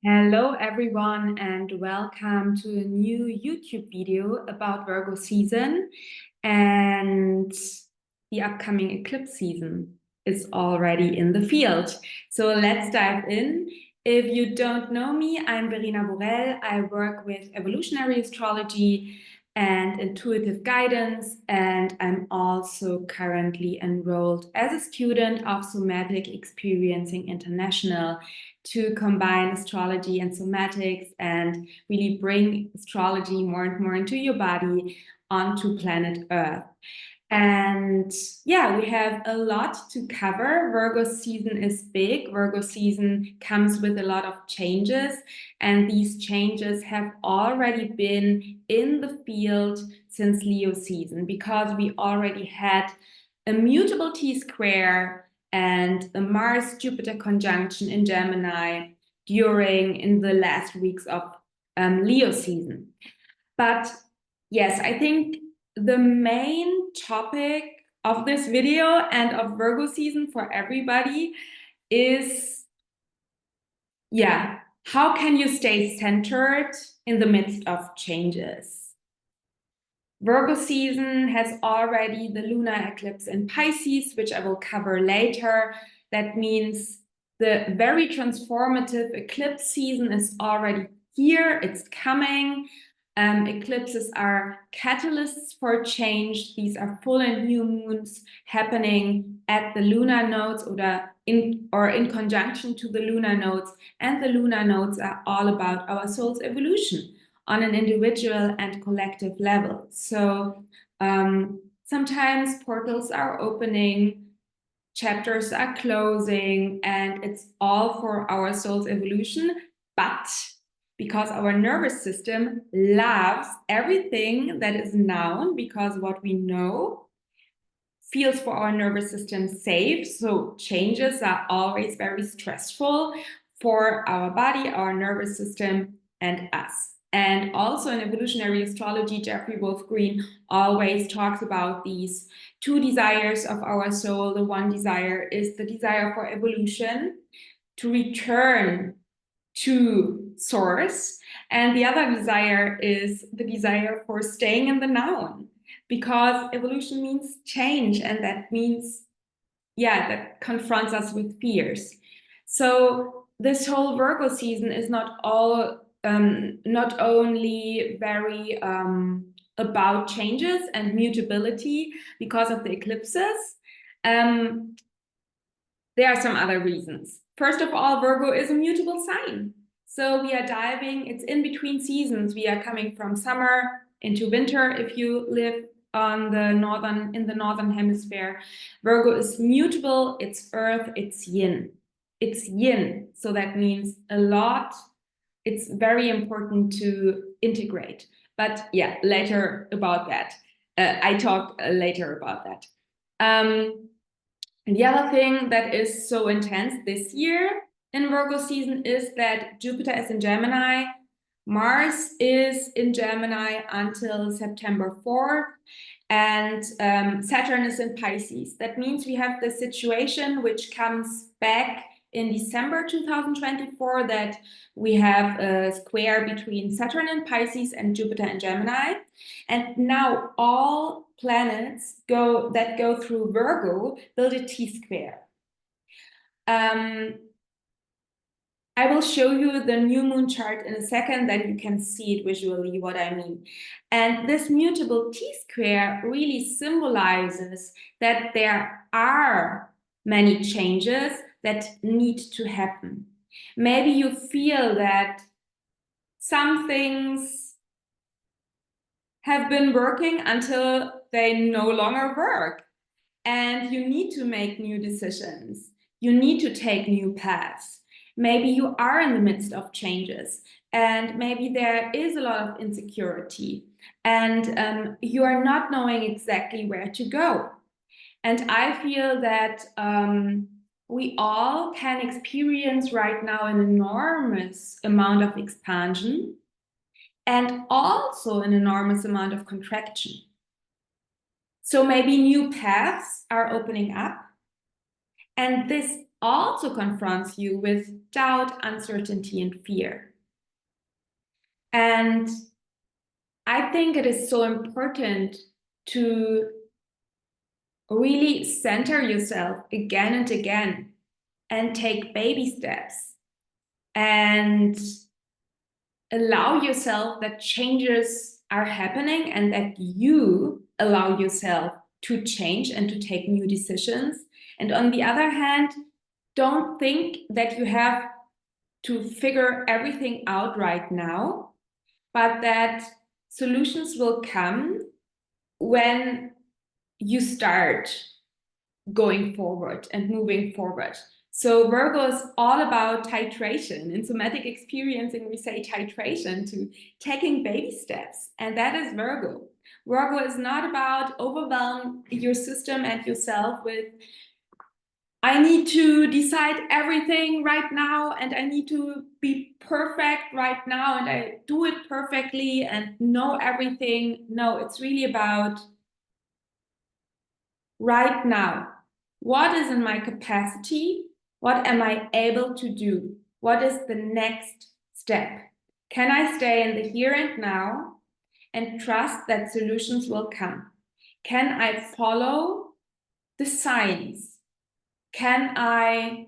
Hello everyone and welcome to a new YouTube video about Virgo season, and the upcoming eclipse season is already in the field. So let's dive in. If you don't know me, I'm Verena Borell. I work with evolutionary astrology and intuitive guidance, and I'm also currently enrolled as a student of Somatic Experiencing International to combine astrology and somatics and really bring astrology more and more into your body onto planet Earth. And yeah, we have a lot to cover. Virgo season is big. Virgo season comes with a lot of changes, and these changes have already been in the field since Leo season because we already had a mutable T-square and a Mars-Jupiter conjunction in Gemini in the last weeks of Leo season. But yes, I think the main topic of this video and of Virgo season for everybody is, how can you stay centered in the midst of changes? Virgo season has already the lunar eclipse in Pisces, which I will cover later. That means the very transformative eclipse season is already here. It's coming. Eclipses are catalysts for change. These are full and new moons happening at the lunar nodes or in conjunction to the lunar nodes. And the lunar nodes are all about our soul's evolution on an individual and collective level. So sometimes portals are opening, chapters are closing, and it's all for our soul's evolution. But because our nervous system loves everything that is known, because what we know feels for our nervous system safe. So changes are always very stressful for our body, our nervous system, and us. And also in evolutionary astrology, Jeffrey Wolf Green always talks about these two desires of our soul. The one desire is the desire for evolution, to return to source, and the other desire is the desire for staying in the known, because evolution means change, and that means, that confronts us with fears. So this whole Virgo season is not only very about changes and mutability because of the eclipses. There are some other reasons. First of all, Virgo is a mutable sign. So we are diving, it's in between seasons. We are coming from summer into winter if you live in the northern hemisphere. Virgo is mutable, it's earth, it's yin. It's yin, so that means a lot. It's very important to integrate. But yeah, later about that. I talk later about that. And the other thing that is so intense this year in Virgo season is that Jupiter is in Gemini, Mars is in Gemini until September 4th, and Saturn is in Pisces. That means we have the situation which comes back in December 2024, that we have a square between Saturn in Pisces and Jupiter in Gemini. And now all planets that go through Virgo build a T-square. I will show you the new moon chart in a second, then you can see it visually what I mean. And this mutable T-square really symbolizes that there are many changes that need to happen. Maybe you feel that some things have been working until they no longer work, and you need to make new decisions. You need to take new paths. Maybe you are in the midst of changes, and maybe there is a lot of insecurity, and you are not knowing exactly where to go. And I feel that we all can experience right now an enormous amount of expansion and also an enormous amount of contraction. So maybe new paths are opening up, and this also confronts you with doubt, uncertainty, and fear. And I think it is so important to really center yourself again and again and take baby steps and allow yourself that changes are happening and that you allow yourself to change and to take new decisions. And on the other hand, don't think that you have to figure everything out right now, but that solutions will come when you start going forward and moving forward. So Virgo is all about titration. In somatic experiencing, we say titration, to taking baby steps. And that is Virgo. Virgo is not about overwhelm your system and yourself with, I need to decide everything right now and I need to be perfect right now and I do it perfectly and know everything. No, it's really about right now. What is in my capacity? What am I able to do? What is the next step? Can I stay in the here and now and trust that solutions will come? Can I follow the signs? Can I,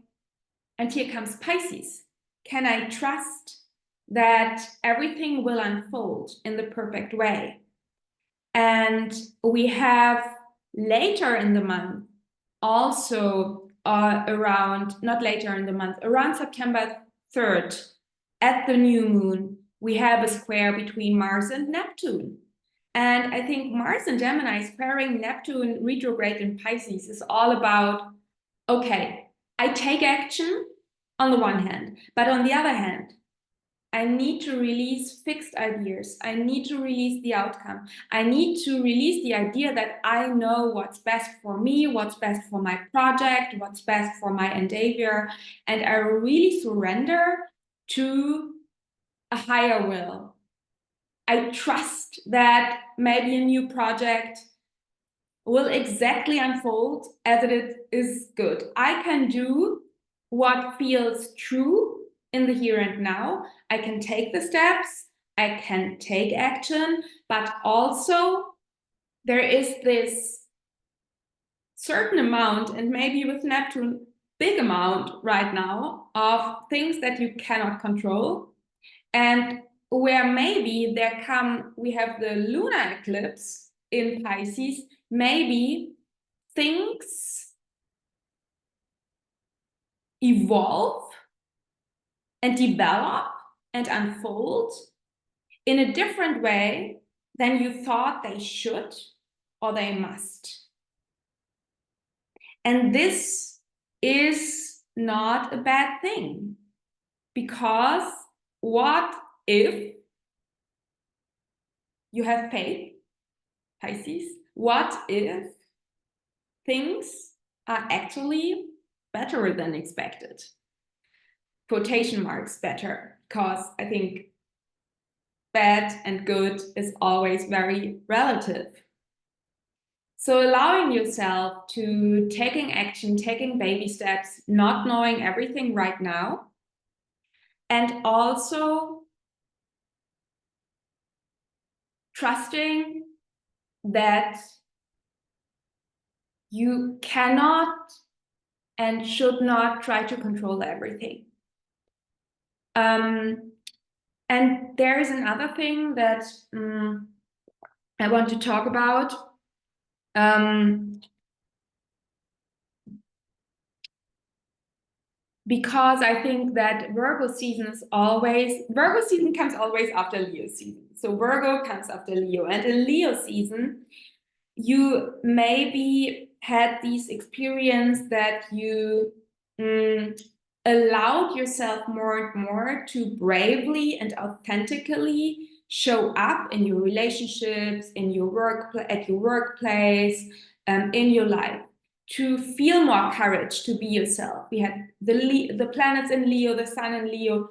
and here comes Pisces, can I trust that everything will unfold in the perfect way? And we have later in the month, also around, not later in the month, around September 3rd, at the new moon, we have a square between Mars and Neptune. And I think Mars and Gemini squaring Neptune retrograde in Pisces is all about, okay, I take action on the one hand, but on the other hand, I need to release fixed ideas. I need to release the outcome. I need to release the idea that I know what's best for me, what's best for my project, what's best for my endeavor. And I really surrender to a higher will. I trust that maybe a new project will exactly unfold as it is good. I can do what feels true in the here and now. I can take the steps, I can take action, but also there is this certain amount, and maybe with Neptune, big amount right now, of things that you cannot control. And where maybe we have the lunar eclipse in Pisces, maybe things evolve and develop and unfold in a different way than you thought they should or they must. And this is not a bad thing, because what if you have faith, Pisces? What if things are actually better than expected? Quotation marks better, because I think bad and good is always very relative. So allowing yourself to taking action, taking baby steps, not knowing everything right now, and also trusting that you cannot and should not try to control everything. And there is another thing that I want to talk about. Because I think that Virgo season comes always after Leo season. So Virgo comes after Leo. And in Leo season, you maybe had this experience that you allowed yourself more and more to bravely and authentically show up in your relationships, in your work, at your workplace, in your life, to feel more courage to be yourself. We had the planets in Leo, the sun in Leo,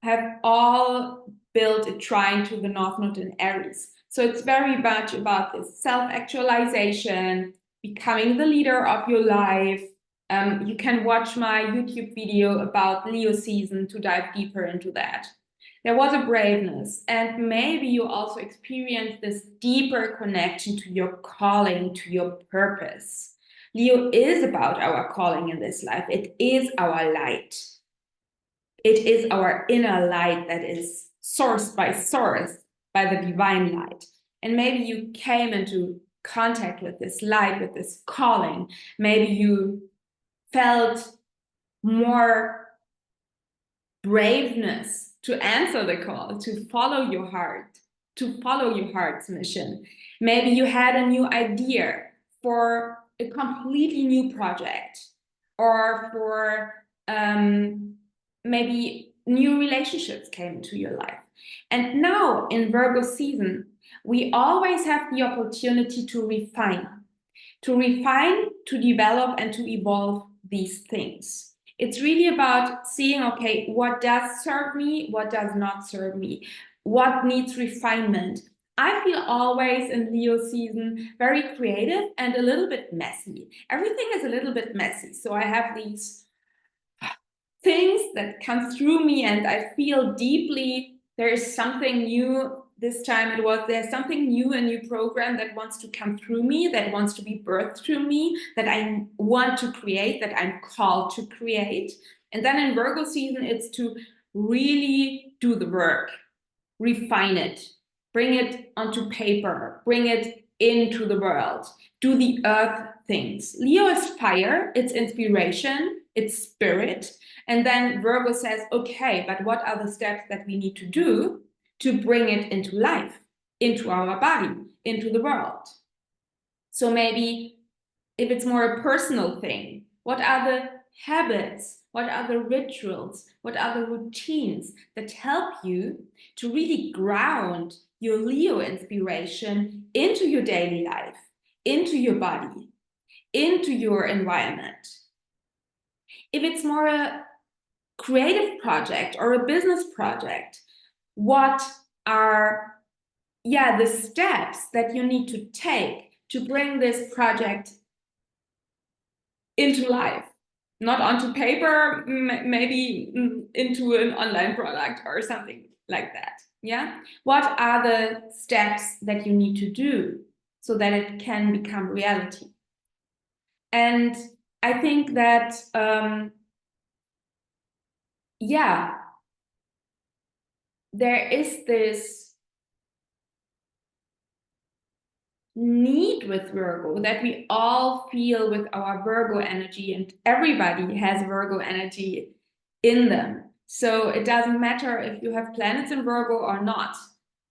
have all built a trine to the North Node in Aries. So it's very much about this self-actualization, becoming the leader of your life, You can watch my YouTube video about Leo season to dive deeper into that. There was a braveness, and maybe you also experienced this deeper connection to your calling, to your purpose. Leo is about our calling in this life. It is our light. It is our inner light that is sourced by source, by the divine light. And maybe you came into contact with this light, with this calling. Maybe you felt more braveness to answer the call, to follow your heart, to follow your heart's mission. Maybe you had a new idea for a completely new project, or for maybe new relationships came into your life. And now in Virgo season, we always have the opportunity to refine, to develop, and to evolve these things. It's really about seeing, okay, what does serve me, what does not serve me, what needs refinement. I feel always in Leo season very creative and a little bit messy. Everything is a little bit messy. So I have these things that come through me and I feel deeply there is something new. This time there's something new, a new program that wants to come through me, that wants to be birthed through me, that I want to create, that I'm called to create. And then in Virgo season, it's to really do the work, refine it, bring it onto paper, bring it into the world, do the earth things. Leo is fire, it's inspiration, it's spirit. And then Virgo says, okay, but what are the steps that we need to do to bring it into life, into our body, into the world? So maybe if it's more a personal thing, what are the habits, what are the rituals, what are the routines that help you to really ground your Leo inspiration into your daily life, into your body, into your environment? If it's more a creative project or a business project, what are the steps that you need to take to bring this project into life? Not onto paper, maybe into an online product or something like that. Yeah. What are the steps that you need to do so that it can become reality? And I think that, there is this need with Virgo that we all feel with our Virgo energy, and everybody has Virgo energy in them. So it doesn't matter if you have planets in Virgo or not.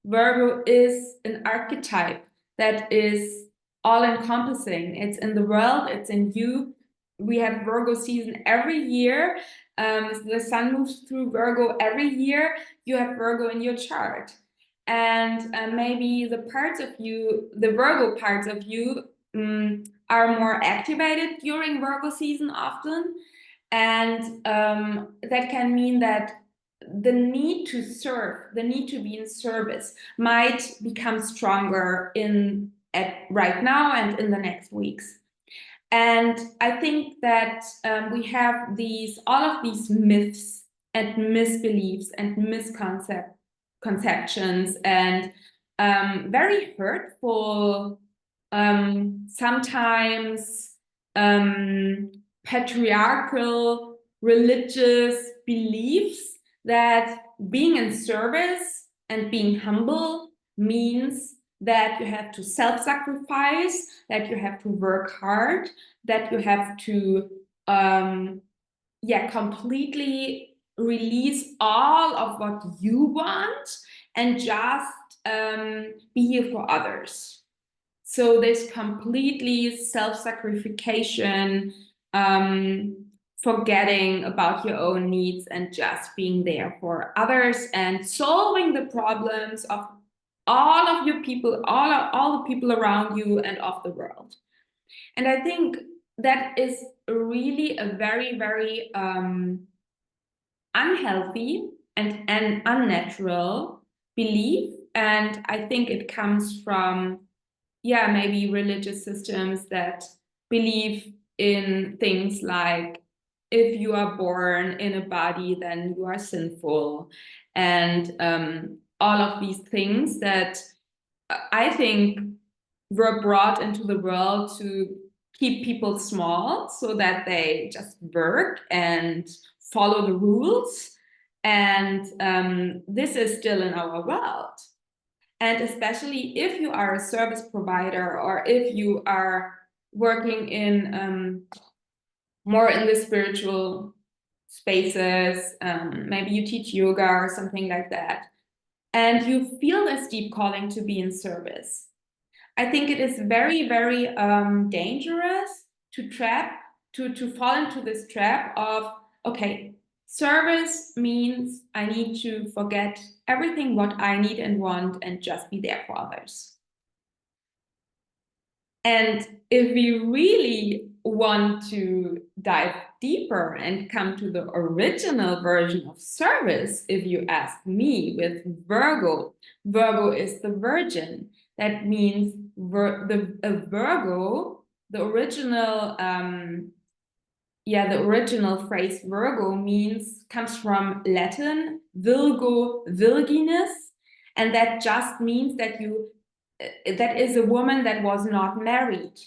Virgo is an archetype that is all-encompassing. It's in the world, it's in you. We have Virgo season every year. The sun moves through Virgo every year. You have Virgo in your chart. And maybe the parts of you, the Virgo parts of you, are more activated during Virgo season often. And that can mean that the need to serve, the need to be in service might become stronger right now and in the next weeks. And I think that we have all of these myths and misbeliefs and misconceptions and very hurtful, sometimes patriarchal religious beliefs that being in service and being humble means that you have to self-sacrifice, that you have to work hard, that you have to completely release all of what you want and just be here for others. So this completely self-sacrification, forgetting about your own needs and just being there for others and solving the problems of all of your people, all the people around you and of the world. And I think that is really a very, very unhealthy and unnatural belief. And I think it comes from, maybe religious systems that believe in things like, if you are born in a body, then you are sinful, and all of these things that I think were brought into the world to keep people small so that they just work and follow the rules. And this is still in our world. And especially if you are a service provider, or if you are working in more in the spiritual spaces, maybe you teach yoga or something like that, and you feel this deep calling to be in service, I think it is very, very dangerous to fall into this trap of, okay, service means I need to forget everything what I need and want and just be there for others. And if we really want to dive deeper and come to the original version of service, if you ask me, with Virgo, Virgo is the virgin. That means Virgo, the original phrase Virgo comes from Latin, Virgo, virginis, and that just means that that is a woman that was not married.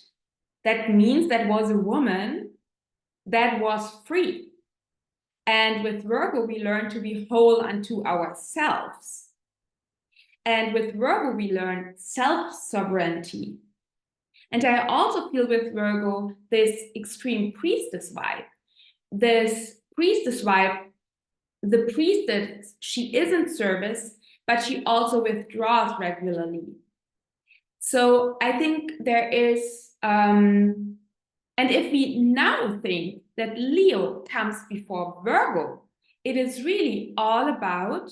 That means that was a woman that was free. And with Virgo, we learn to be whole unto ourselves. And with Virgo, we learn self-sovereignty. And I also feel with Virgo this extreme priestess vibe. This priestess vibe, the priestess, she is in service, but she also withdraws regularly. So I think there is, and if we now think that Leo comes before Virgo, it is really all about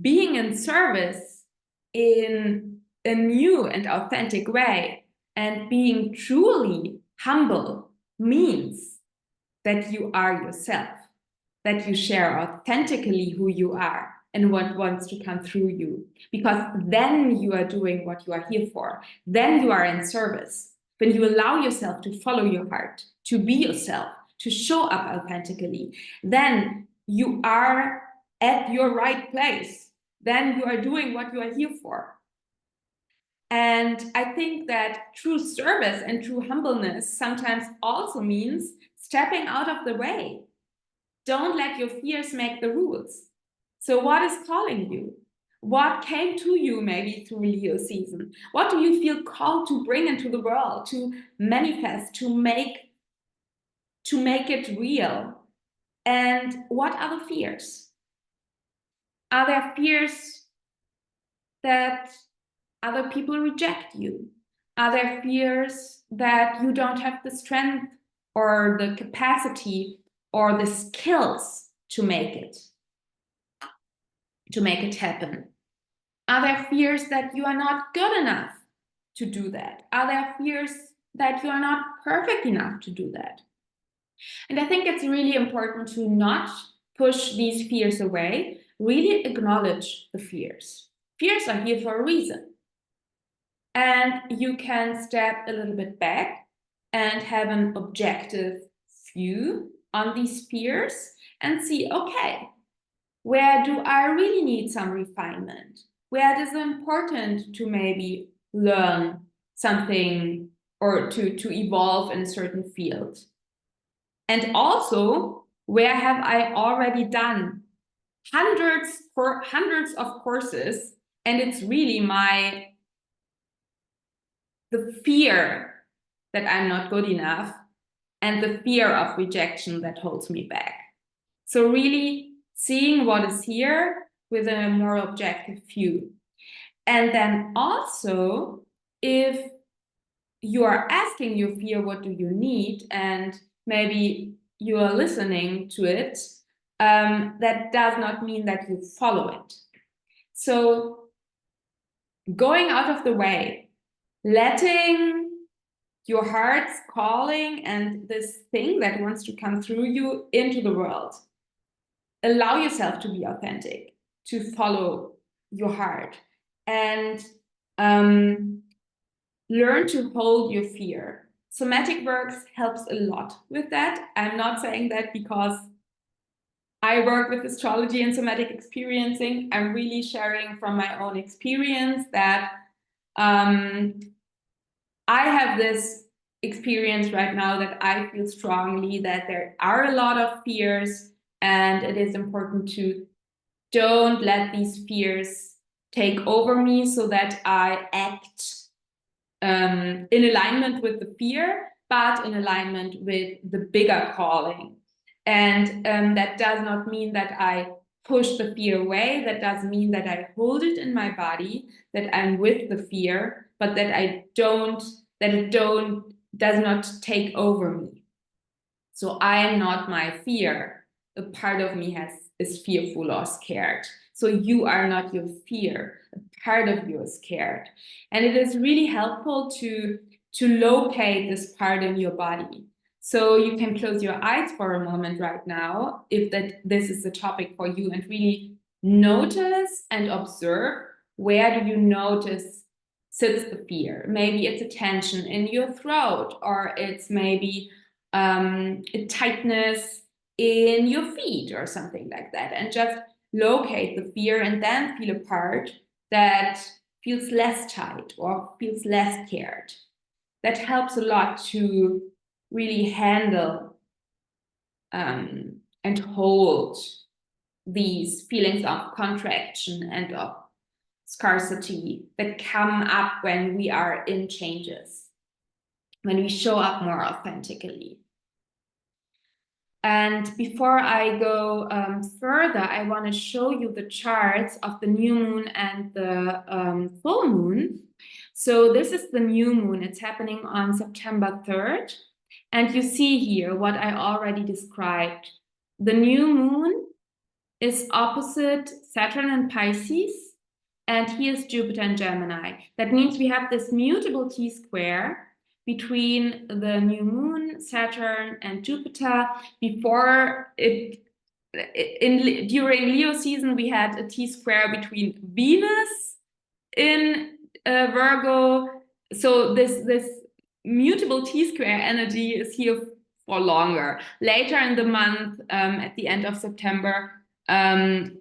being in service in a new and authentic way. And being truly humble means that you are yourself, that you share authentically who you are and what wants to come through you. Because then you are doing what you are here for. Then you are in service. When you allow yourself to follow your heart, to be yourself, to show up authentically, then you are at your right place. Then you are doing what you are here for. And I think that true service and true humbleness sometimes also means stepping out of the way. Don't let your fears make the rules. So what is calling you? What came to you maybe through Leo season? What do you feel called to bring into the world, to manifest, to make it real? And what are the fears? Are there fears that other people reject you? Are there fears that you don't have the strength or the capacity or the skills to make it happen? Are there fears that you are not good enough to do that? Are there fears that you are not perfect enough to do that? And I think it's really important to not push these fears away, really acknowledge the fears. Fears are here for a reason. And you can step a little bit back and have an objective view on these fears and see, okay, where do I really need some refinement? Where it is important to maybe learn something or to evolve in a certain field? And also, where have I already done hundreds of courses, and it's really the fear that I'm not good enough and the fear of rejection that holds me back. So really seeing what is here with a more objective view. And then also, if you are asking your fear, what do you need? And maybe you are listening to it, that does not mean that you follow it. So going out of the way, letting your heart's calling and this thing that wants to come through you into the world. Allow yourself to be authentic, to follow your heart, and learn to hold your fear. somatic works helps a lot with that. I'm not saying that because I work with astrology and somatic experiencing. I'm really sharing from my own experience that I have this experience right now that I feel strongly that there are a lot of fears, and it is important to don't let these fears take over me so that I act in alignment with the fear, but in alignment with the bigger calling. And that does not mean that I push the fear away. That does mean that I hold it in my body, that I'm with the fear, but that does not take over me. So I am not my fear. A part of me is fearful or scared. So you are not your fear. A part of you is scared. And it is really helpful to locate this part in your body. So you can close your eyes for a moment right now, if this is the topic for you, and really notice and observe, where do you notice sits the fear? Maybe it's a tension in your throat, or it's maybe a tightness in your feet or something like that, and just locate the fear and then feel a part that feels less tight or feels less scared. That helps a lot to really handle and hold these feelings of contraction and of scarcity that come up when we are in changes, when we show up more authentically. And before I go further, I want to show you the charts of the new moon and the full moon. So this is the new moon. It's happening on September 3rd. And you see here what I already described. The new moon is opposite Saturn and Pisces, and here's Jupiter and Gemini. That means we have this mutable T-square between the new moon, Saturn, and Jupiter. Before during Leo season, we had a T-square between Venus in Virgo. So this mutable T-square energy is here for longer. Later in the month, at the end of September, in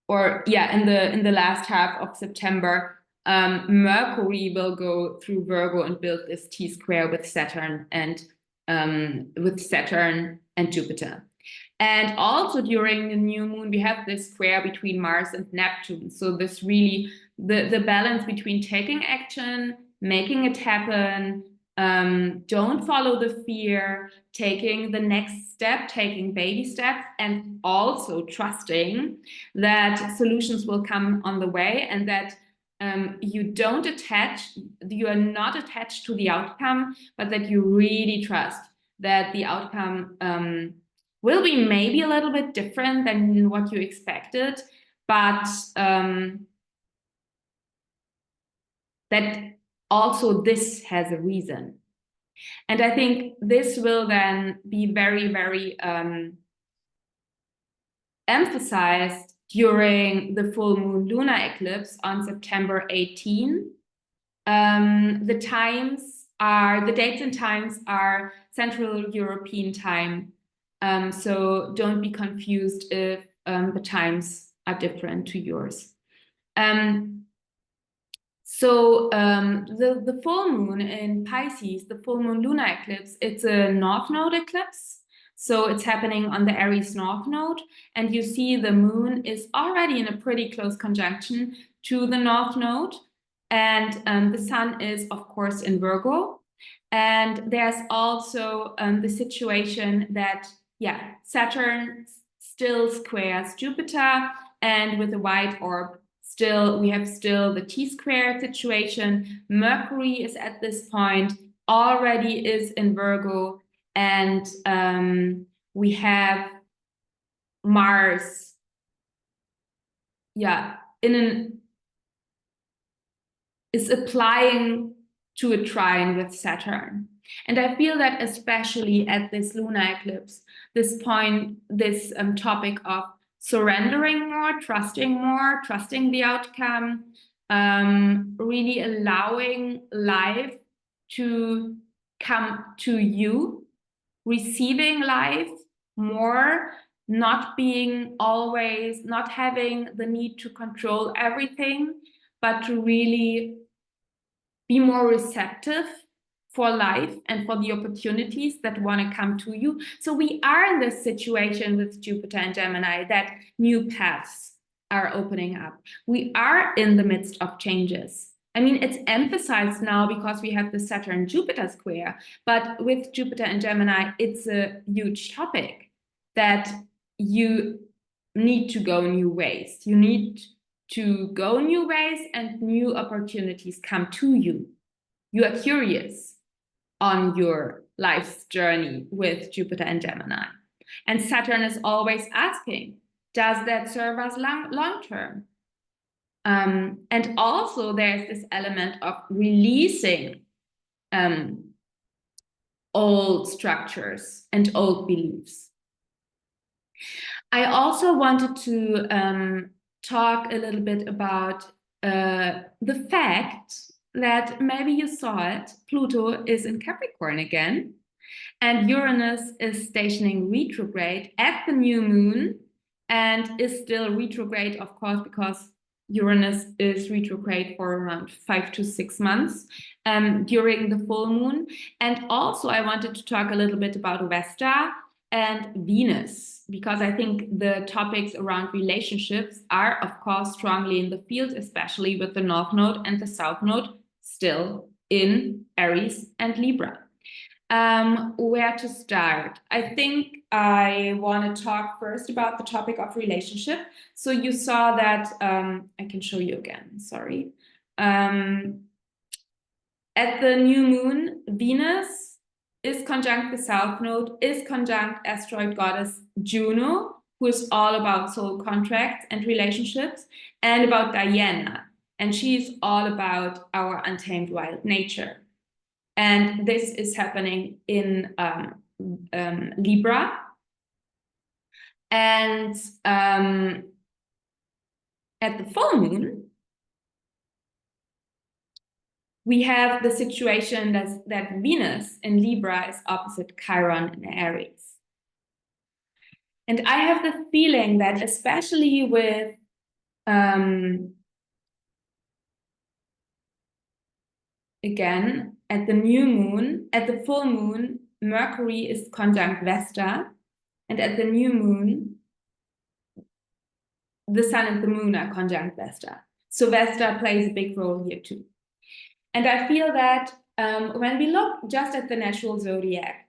the last half of September, Mercury will go through Virgo and build this T-square with Saturn and Jupiter. And also during the new moon, we have this square between Mars and Neptune. So this really, the balance between taking action, making it happen, don't follow the fear, taking the next step, taking baby steps, and also trusting that solutions will come on the way, and that you are not attached to the outcome, but that you really trust that the outcome will be maybe a little bit different than what you expected, but that also this has a reason. And I think this will then be very, very emphasized during the full moon lunar eclipse on September 18. The dates and times are Central European time. So don't be confused if the times are different to yours. So the full moon in Pisces, the full moon lunar eclipse, it's a north node eclipse. So it's happening on the Aries north node. And you see the moon is already in a pretty close conjunction to the north node. And the sun is, of course, in Virgo. And there's also the situation that, Saturn still squares Jupiter, and with a white orb, we have the T-square situation. Mercury is at this point already is in Virgo, and we have Mars, is applying to a trine with Saturn. And I feel that especially at this lunar eclipse, this topic of surrendering more, trusting the outcome, really allowing life to come to you, receiving life more, not being always, not having the need to control everything, but to really be more receptive for life and for the opportunities that want to come to you. So we are in this situation with Jupiter and Gemini that new paths are opening up. We are in the midst of changes. I mean, it's emphasized now because we have the Saturn-Jupiter square, but with Jupiter and Gemini, it's a huge topic that you need to go new ways. You need to go new ways and new opportunities come to you. You are curious on your life's journey with Jupiter and Gemini. And Saturn is always asking, does that serve us long term? And also there's this element of releasing old structures and old beliefs. I also wanted to talk a little bit about the fact that maybe you saw it, Pluto is in Capricorn again, and Uranus is stationing retrograde at the new moon and is still retrograde, of course, because Uranus is retrograde for around 5 to 6 months during the full moon. And also I wanted to talk a little bit about Vesta and Venus, because I think the topics around relationships are, of course, strongly in the field, especially with the North Node and the South Node still in Aries and Libra. Where to start? I think I want to talk first about the topic of relationship. So you saw that, I can show you again, sorry. At the new moon, Venus is conjunct the South Node, is conjunct asteroid goddess Juno, who is all about soul contracts and relationships, and about Diana. And she's all about our untamed wild nature. And this is happening in Libra. And at the full moon, we have the situation that Venus in Libra is opposite Chiron in Aries. And I have the feeling that especially with again, at the new moon, at the full moon, Mercury is conjunct Vesta, and at the new moon, the sun and the moon are conjunct Vesta. So Vesta plays a big role here too. And I feel that when we look just at the natural zodiac,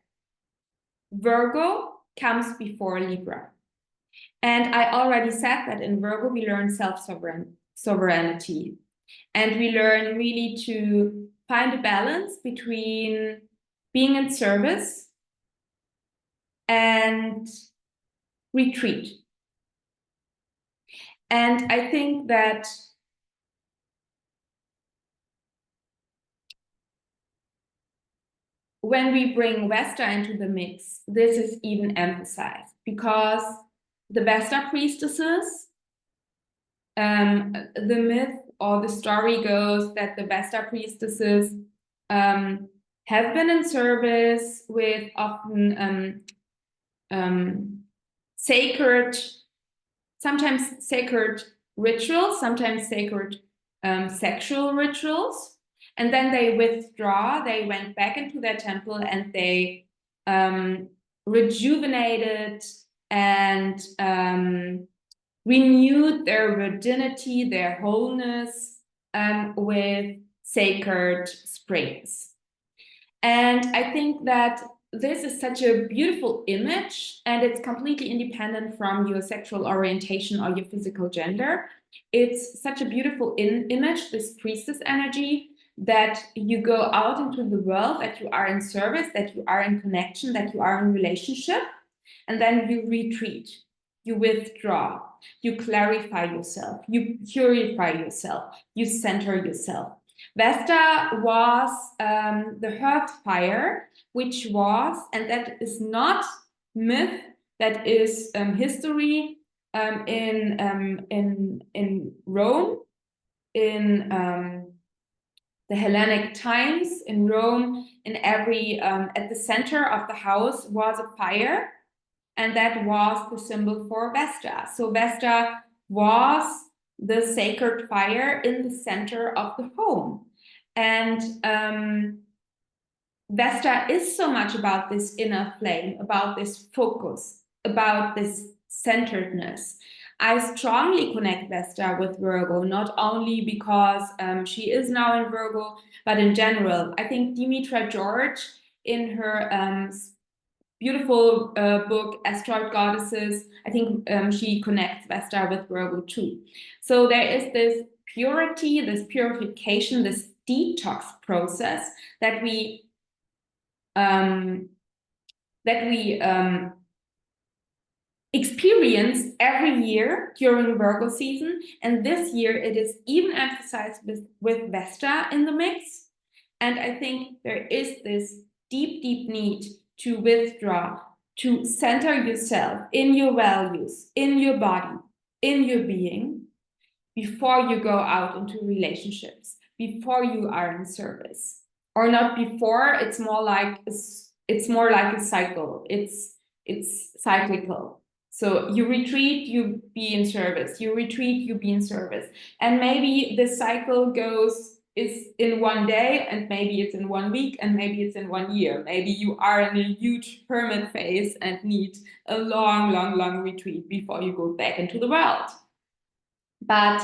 Virgo comes before Libra. And I already said that in Virgo, we learn self-sovereignty. And we learn really to find a balance between being in service and retreat. And I think that when we bring Vesta into the mix, this is even emphasized because the Vesta priestesses, the myth or the story goes that the Vesta priestesses have been in service with often sacred, sometimes sacred rituals, sometimes sacred sexual rituals. And then they withdraw, they went back into their temple and they rejuvenated and renewed their virginity, their wholeness with sacred springs. And I think that this is such a beautiful image, and it's completely independent from your sexual orientation or your physical gender. It's such a beautiful image, this priestess energy, that you go out into the world, that you are in service, that you are in connection, that you are in relationship, and then you retreat, you withdraw, you clarify yourself, you purify yourself, you center yourself. Vesta was the hearth fire, which was, and that is not myth, that is history in Rome, in the Hellenic times in Rome, in every at the center of the house was a fire, and that was the symbol for Vesta. So Vesta was the sacred fire in the center of the home. And Vesta is so much about this inner flame, about this focus, about this centeredness. I strongly connect Vesta with Virgo, not only because she is now in Virgo, but in general. I think Dimitra George, in her beautiful book, Asteroid Goddesses, I think she connects Vesta with Virgo too. So there is this purity, this purification, this detox process that we experience every year during Virgo season. And this year it is even emphasized with Vesta in the mix. And I think there is this deep, deep need to withdraw, to center yourself in your values, in your body, in your being, before you go out into relationships, before you are in service. Or not before, it's more like a cycle. It's cyclical. So you retreat, you be in service. You retreat, you be in service. And maybe the cycle is in one day, and maybe it's in 1 week, and maybe it's in 1 year. Maybe you are in a huge hermit phase and need a long, long, long retreat before you go back into the world. But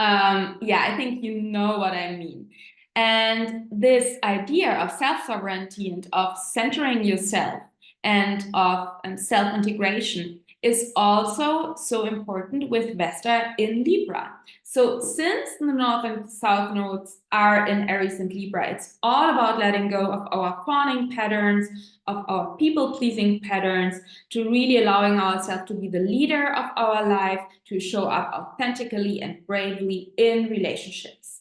yeah, I think you know what I mean. And this idea of self-sovereignty and of centering yourself and of self-integration is also so important with Vesta in Libra. So since the North and South nodes are in Aries and Libra, it's all about letting go of our fawning patterns, of our people-pleasing patterns, to really allowing ourselves to be the leader of our life, to show up authentically and bravely in relationships.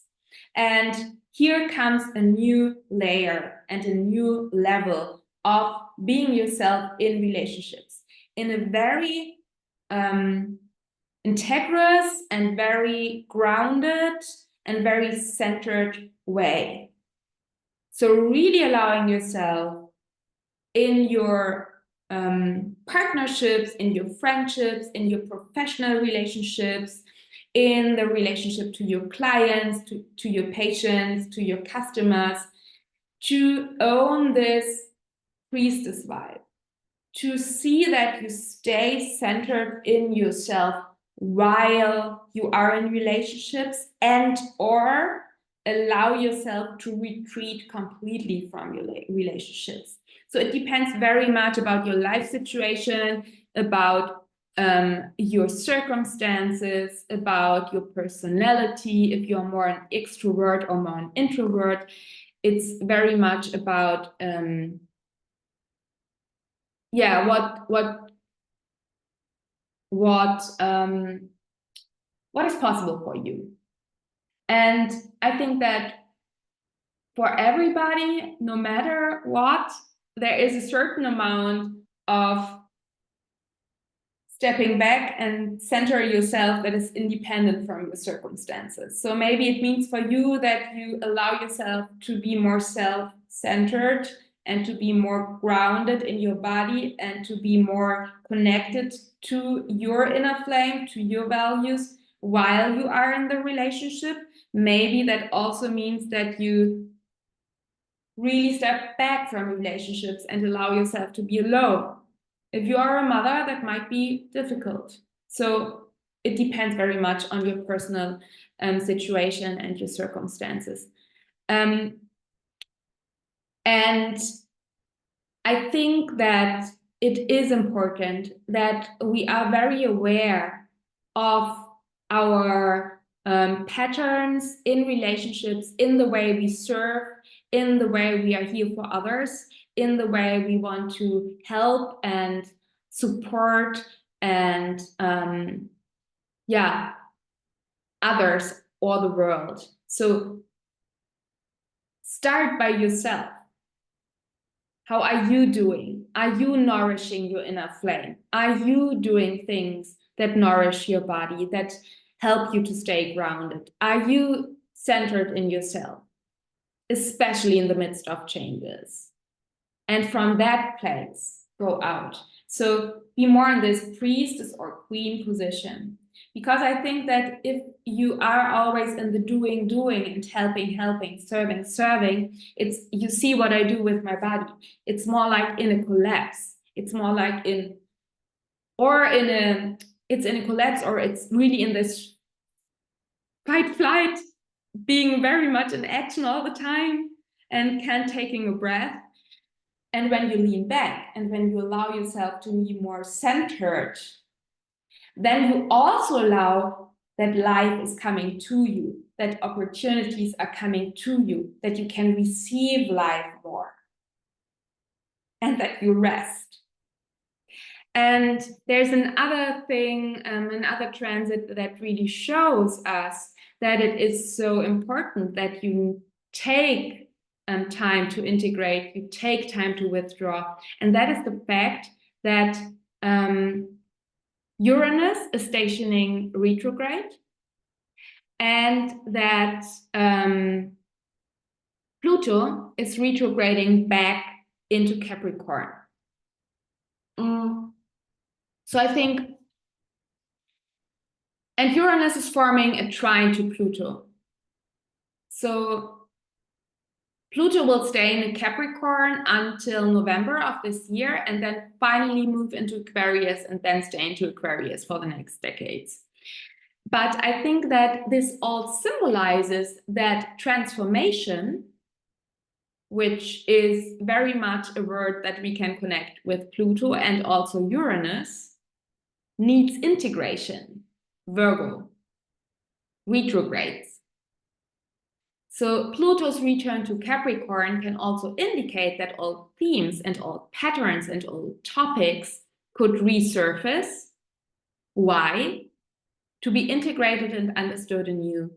And here comes a new layer and a new level of being yourself in relationships in a very integrous and very grounded and very centered way. So really allowing yourself in your partnerships, in your friendships, in your professional relationships, in the relationship to your clients, to your patients, to your customers, to own this priestess vibe, to see that you stay centered in yourself while you are in relationships, and or allow yourself to retreat completely from your relationships. So it depends very much about your life situation, about your circumstances, about your personality, if you're more an extrovert or more an introvert. It's very much about yeah, what is possible for you. And I think that for everybody, no matter what, there is a certain amount of stepping back and center yourself that is independent from your circumstances. So maybe it means for you that you allow yourself to be more self-centered and to be more grounded in your body and to be more connected to your inner flame, to your values while you are in the relationship. Maybe that also means that you really step back from relationships and allow yourself to be alone. If you are a mother, that might be difficult. So it depends very much on your personal situation and your circumstances. And I think that it is important that we are very aware of our patterns in relationships, in the way we serve, in the way we are here for others, in the way we want to help and support and yeah, others or the world. So start by yourself. How are you doing? Are you nourishing your inner flame? Are you doing things that nourish your body, that help you to stay grounded? Are you centered in yourself? especially in the midst of changes. And from that place, go out. So be more in this priestess or queen position. Because I think that if you are always in the doing, and helping, serving, it's, you see what I do with my body. It's more like in a collapse. It's more like it's in a collapse, or it's really in this fight, flight, being very much in action all the time and can't taking a breath. And when you lean back and when you allow yourself to be more centered, then you also allow that life is coming to you, that opportunities are coming to you, that you can receive life more, and that you rest. And there's another thing, another transit that really shows us that it is so important that you take time to integrate, you take time to withdraw. And that is the fact that Uranus is stationing retrograde, and that Pluto is retrograding back into Capricorn. So I think, and Uranus is forming a trine to Pluto. So Pluto will stay in Capricorn until November of this year, and then finally move into Aquarius, and then stay into Aquarius for the next decades. But I think that this all symbolizes that transformation, which is very much a word that we can connect with Pluto and also Uranus, needs integration. Virgo, retrogrades. So Pluto's return to Capricorn can also indicate that all themes and all patterns and all topics could resurface. Why? To be integrated and understood anew.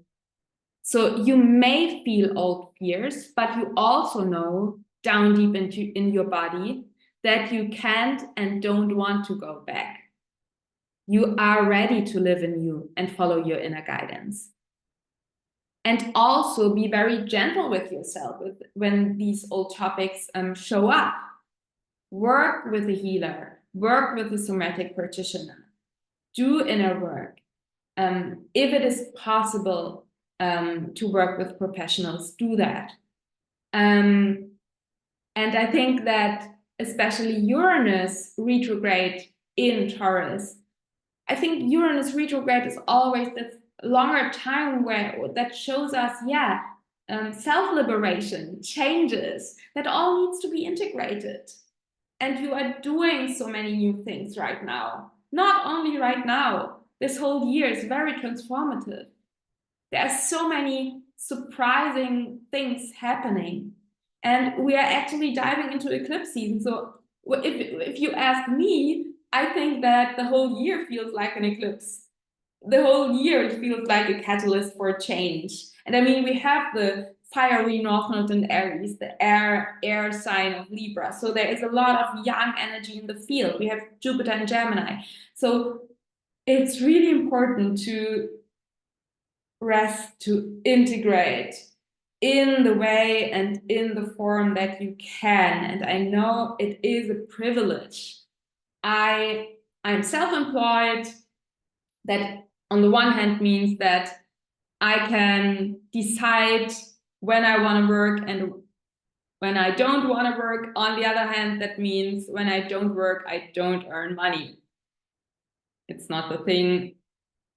So you may feel old fears, but you also know down deep in your body that you can't and don't want to go back. You are ready to live anew and follow your inner guidance. And also be very gentle with yourself when these old topics show up. Work with a healer, work with a somatic practitioner, do inner work. If it is possible to work with professionals, do that. And I think that especially Uranus retrograde in Taurus, I think Uranus retrograde is always this longer time where that shows us, self-liberation, changes, that all needs to be integrated. And you are doing so many new things right now. Not only right now, this whole year is very transformative. There are so many surprising things happening. And we are actually diving into eclipse season. So if you ask me, I think that the whole year feels like an eclipse. The whole year feels like a catalyst for change. And I mean, we have the fiery North Node in Aries, the air sign of Libra. So there is a lot of yang energy in the field. We have Jupiter and Gemini. So it's really important to rest, to integrate in the way and in the form that you can. And I know it is a privilege. I'm self-employed. That on the one hand means that I can decide when I want to work and when I don't want to work. On the other hand, that means when I don't work, I don't earn money. It's not the thing,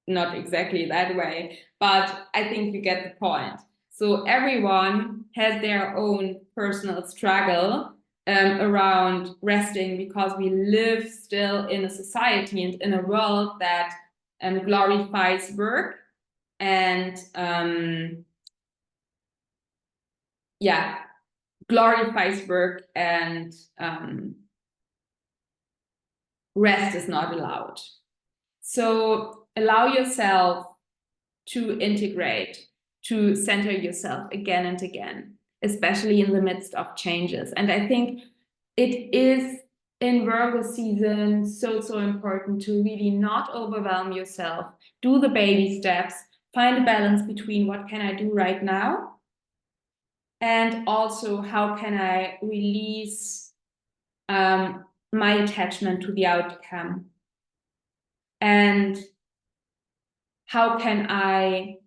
not exactly that way, but I think you get the point. So everyone has their own personal struggle around resting, because we live still in a society and in a world that glorifies work and glorifies work, and rest is not allowed. So allow yourself to integrate, to center yourself again and again, especially in the midst of changes. And I think it is in Virgo season so important to really not overwhelm yourself. Do the baby steps, find a balance between what can I do right now And also, how can I release my attachment to the outcome? And how can I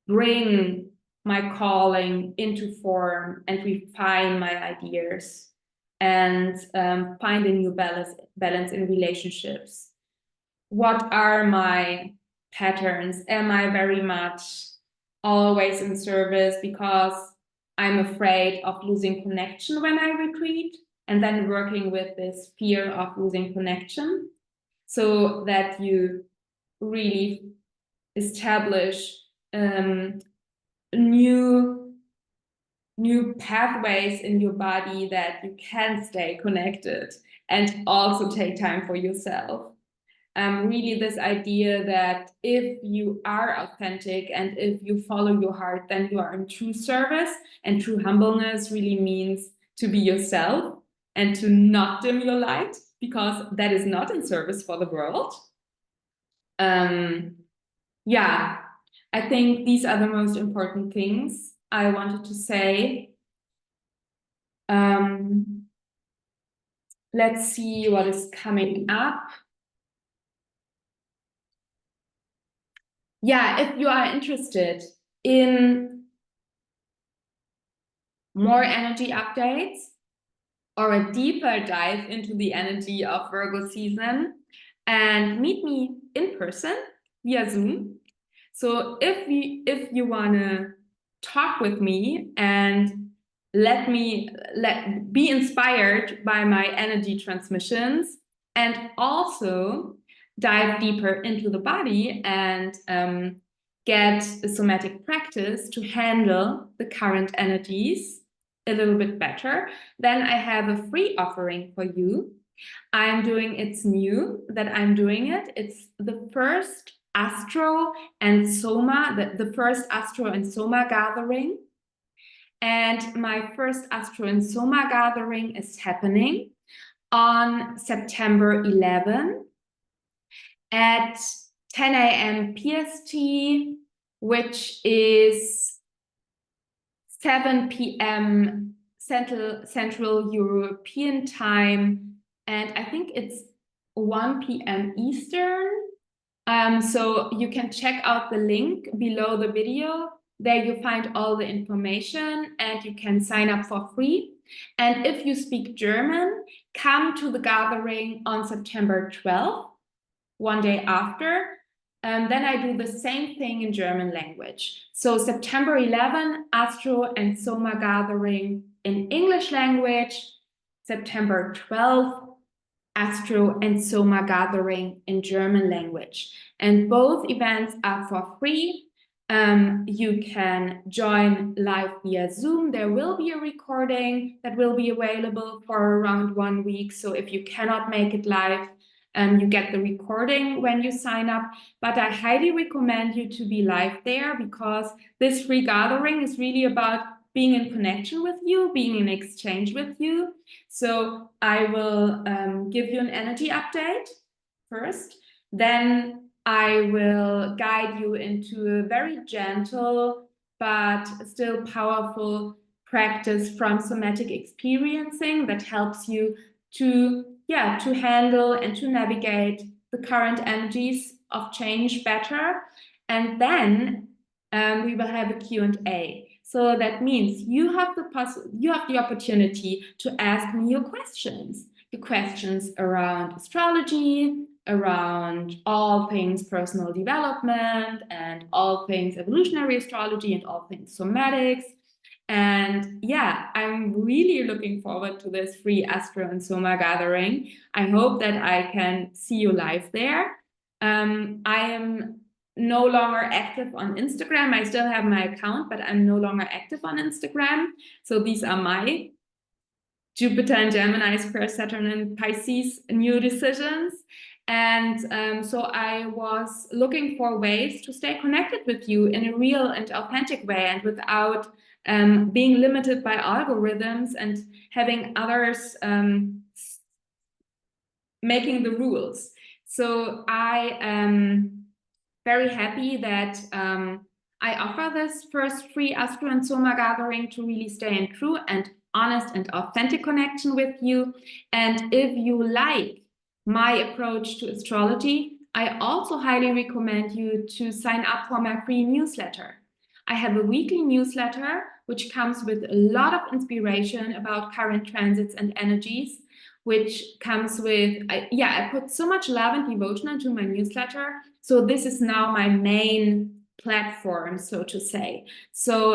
bring my calling into form and refine my ideas and find a new balance in relationships? What are my patterns? Am I very much always in service because I'm afraid of losing connection when I retreat, and then working with this fear of losing connection so that you really establish new pathways in your body that you can stay connected and also take time for yourself. Really this idea that if you are authentic and if you follow your heart, then you are in true service, and true humbleness really means to be yourself and to not dim your light, because that is not in service for the world. Yeah, I think these are the most important things I wanted to say. Let's see what is coming up. Yeah, if you are interested in more energy updates or a deeper dive into the energy of Virgo season, and meet me in person via Zoom. So if you wanna talk with me and be inspired by my energy transmissions, and also dive deeper into the body and get a somatic practice to handle the current energies a little bit better, then I have a free offering for you. It's new that I'm doing it. It's the first Astro and Soma, the first Astro and Soma gathering. And my first Astro and Soma gathering is happening on September 11 at 10 a.m. PST, which is 7 p.m. Central European time, and I think it's 1 p.m. Eastern. So you can check out the link below the video. There you find all the information and you can sign up for free. And if you speak German, come to the gathering on September 12th, one day after. Then I do the same thing in German language. So September 11, Astro and Soma gathering in English language. September 12th, Astro and Soma gathering in German language. And both events are for free. You can join live via Zoom. There will be a recording that will be available for around 1 week. So if you cannot make it live, you get the recording when you sign up. But I highly recommend you to be live there, because this free gathering is really about being in connection with you, being in exchange with you. So I will give you an energy update first. Then I will guide you into a very gentle but still powerful practice from somatic experiencing that helps you to handle and to navigate the current energies of change better. And then we will have a Q&A. So that means you have the opportunity to ask me your questions around astrology, around all things personal development, and all things evolutionary astrology, and all things somatics. And yeah, I'm really looking forward to this free Astro and Soma gathering. I hope that I can see you live there. I am no longer active on Instagram. I still have my account, but I'm no longer active on Instagram. So these are my Jupiter and Gemini square Saturn and Pisces new decisions. And so I was looking for ways to stay connected with you in a real and authentic way, and without being limited by algorithms and having others making the rules. So I am very happy that I offer this first free Astro and Soma gathering to really stay in true and honest and authentic connection with you. And if you like my approach to astrology, I also highly recommend you to sign up for my free newsletter. I have a weekly newsletter which comes with a lot of inspiration about current transits and energies, which comes with, I put so much love and devotion into my newsletter. So this is now my main platform, so to say. So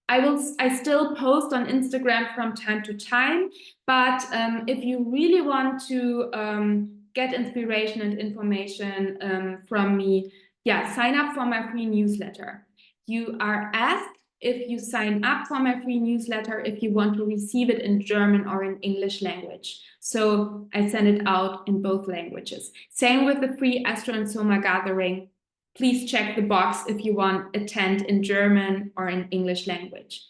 I still post on Instagram from time to time, but if you really want to get inspiration and information from me, sign up for my free newsletter. You are asked if you sign up for my free newsletter if you want to receive it in German or in English language. So I send it out in both languages. Same with the free Astro and Soma gathering. Please check the box if you want to attend in German or in English language.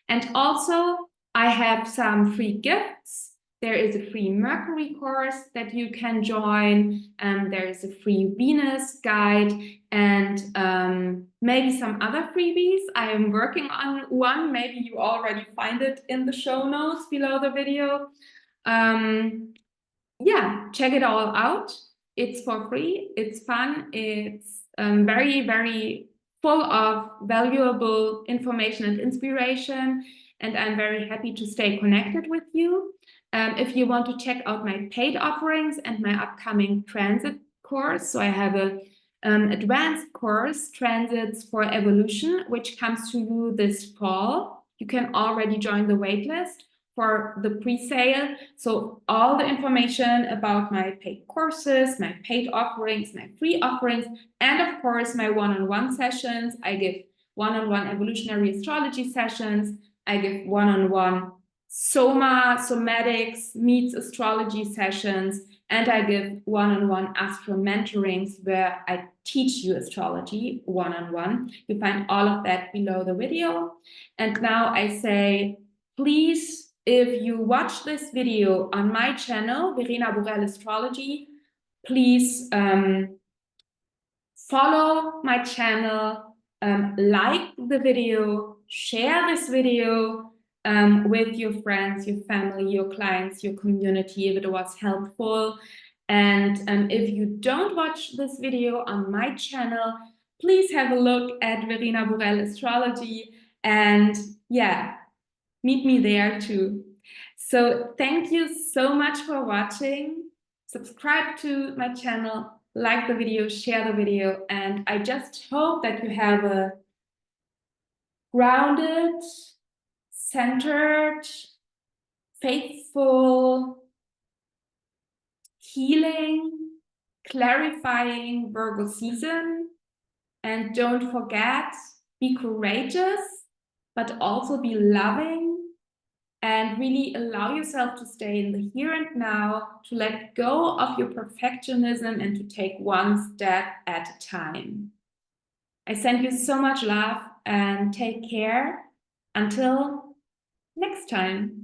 And also, I have some free gifts. There is a free Mercury course that you can join. There is a free Venus guide and maybe some other freebies. I am working on one. Maybe you already find it in the show notes below the video. Check it all out. It's for free. It's fun. It's very, very full of valuable information and inspiration. And I'm very happy to stay connected with you. If you want to check out my paid offerings and my upcoming transit course, so I have a advanced course, Transits for Evolution, which comes to you this fall. You can already join the waitlist for the pre-sale. So all the information about my paid courses, my paid offerings, my free offerings, and of course my one-on-one sessions. I give one-on-one evolutionary astrology sessions. I give one-on-one somatics meets astrology sessions, and I give one-on-one astro mentorings where I teach you astrology one-on-one. You find all of that below the video. And now I say, please, if you watch this video on my channel, Verena Borell Astrology, please follow my channel, like the video, share this video with your friends, your family, your clients, your community if it was helpful. And if you don't watch this video on my channel, please have a look at Verena Borell Astrology and meet me there too. So thank you so much for watching. Subscribe to my channel, like the video, share the video, and I just hope that you have a grounded, centered, faithful, healing, clarifying Virgo season. And don't forget, be courageous, but also be loving, and really allow yourself to stay in the here and now, to let go of your perfectionism and to take one step at a time. I send you so much love and take care. Until next time.